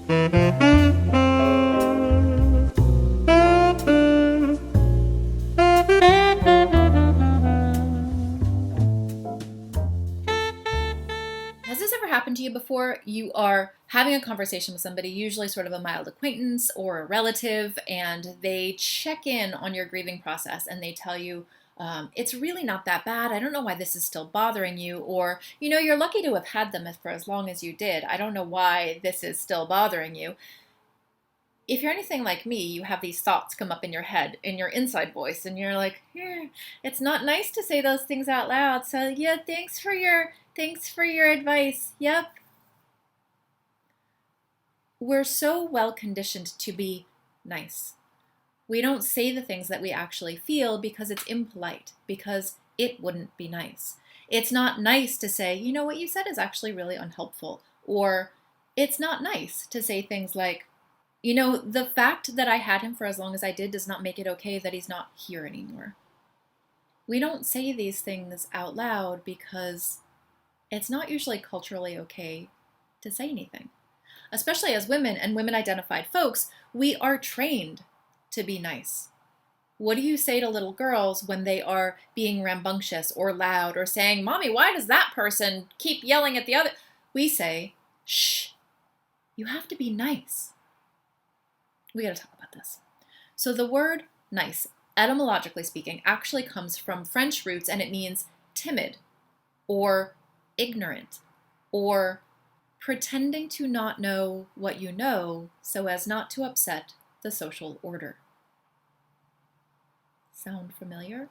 Has this ever happened to you before? You are having a conversation with somebody, usually sort of a mild acquaintance or a relative, and they check in on your grieving process and they tell you, it's really not that bad. I don't know why this is still bothering you. Or, you're lucky to have had them for as long as you did. I don't know why this is still bothering you. If you're anything like me, you have these thoughts come up in your head, in your inside voice, and you're like, it's not nice to say those things out loud. So yeah, thanks for your advice. Yep. We're so well conditioned to be nice. We don't say the things that we actually feel because it's impolite, because it wouldn't be nice. It's not nice to say, what you said is actually really unhelpful. Or it's not nice to say things like, the fact that I had him for as long as I did does not make it okay that he's not here anymore. We don't say these things out loud because it's not usually culturally okay to say anything. Especially as women and women-identified folks, we are trained to be nice. What do you say to little girls when they are being rambunctious or loud or saying, "Mommy, why does that person keep yelling at the other?" We say, "Shh, you have to be nice." We got to talk about this. So the word nice, etymologically speaking, actually comes from French roots, and it means timid or ignorant or pretending to not know what you know so as not to upset the social order. Sound familiar?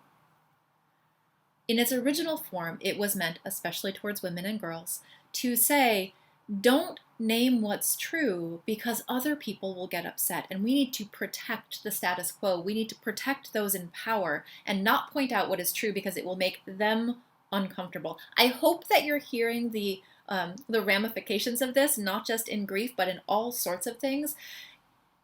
In its original form, it was meant, especially towards women and girls, to say, don't name what's true because other people will get upset, and we need to protect the status quo. We need to protect those in power and not point out what is true because it will make them uncomfortable. I hope that you're hearing the ramifications of this, not just in grief, but in all sorts of things.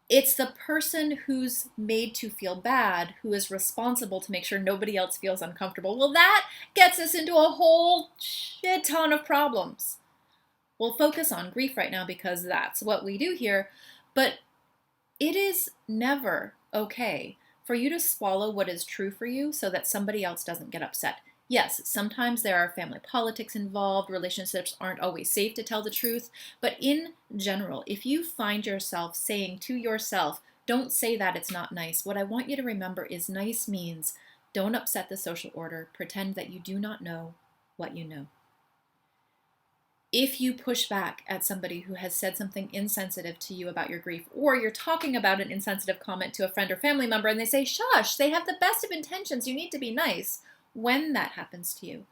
It's the person who's made to feel bad who is responsible to make sure nobody else feels uncomfortable. Well, that gets us into a whole shit ton of problems. We'll focus on grief right now because that's what we do here, but it is never okay for you to swallow what is true for you so that somebody else doesn't get upset. Yes, sometimes there are family politics involved, relationships aren't always safe to tell the truth, but in general, if you find yourself saying to yourself, don't say that, it's not nice, what I want you to remember is nice means don't upset the social order, pretend that you do not know what you know. If you push back at somebody who has said something insensitive to you about your grief, or you're talking about an insensitive comment to a friend or family member and they say, shush, they have the best of intentions, you need to be nice. When that happens to you,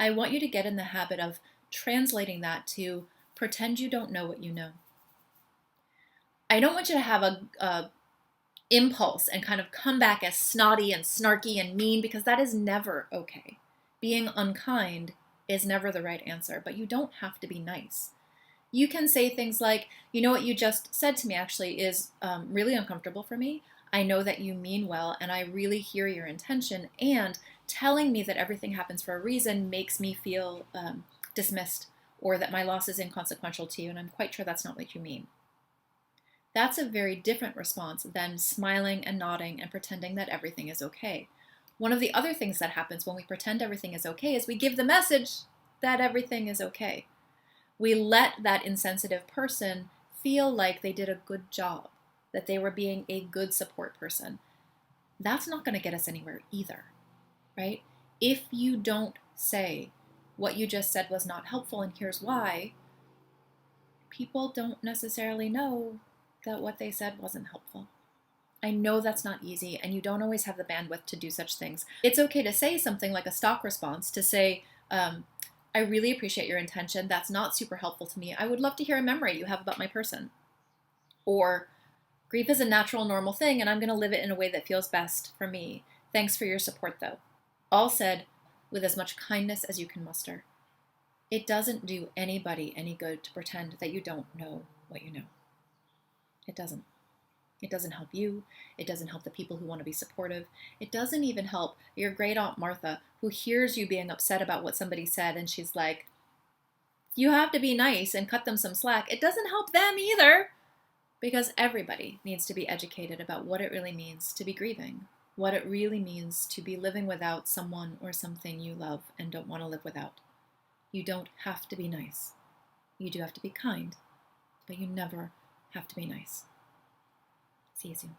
I want you to get in the habit of translating that to pretend you don't know what you know. I don't want you to have a impulse and kind of come back as snotty and snarky and mean, because that is never okay. Being unkind is never the right answer, but you don't have to be nice. You can say things like, what you just said to me actually is really uncomfortable for me. I know that you mean well, and I really hear your intention, and telling me that everything happens for a reason makes me feel dismissed, or that my loss is inconsequential to you, and I'm quite sure that's not what you mean. That's a very different response than smiling and nodding and pretending that everything is okay. One of the other things that happens when we pretend everything is okay is we give the message that everything is okay. We let that insensitive person feel like they did a good job, that they were being a good support person. That's not going to get us anywhere either, right? If you don't say what you just said was not helpful and here's why, people don't necessarily know that what they said wasn't helpful. I know that's not easy, and you don't always have the bandwidth to do such things. It's okay to say something like a stock response, to say, I really appreciate your intention. That's not super helpful to me. I would love to hear a memory you have about my person. Or, grief is a natural, normal thing, and I'm going to live it in a way that feels best for me. Thanks for your support, though. All said with as much kindness as you can muster. It doesn't do anybody any good to pretend that you don't know what you know. It doesn't. It doesn't help you. It doesn't help the people who want to be supportive. It doesn't even help your great aunt Martha, who hears you being upset about what somebody said, and she's like, you have to be nice and cut them some slack. It doesn't help them either. Because everybody needs to be educated about what it really means to be grieving, what it really means to be living without someone or something you love and don't want to live without. You don't have to be nice. You do have to be kind, but you never have to be nice. See you soon.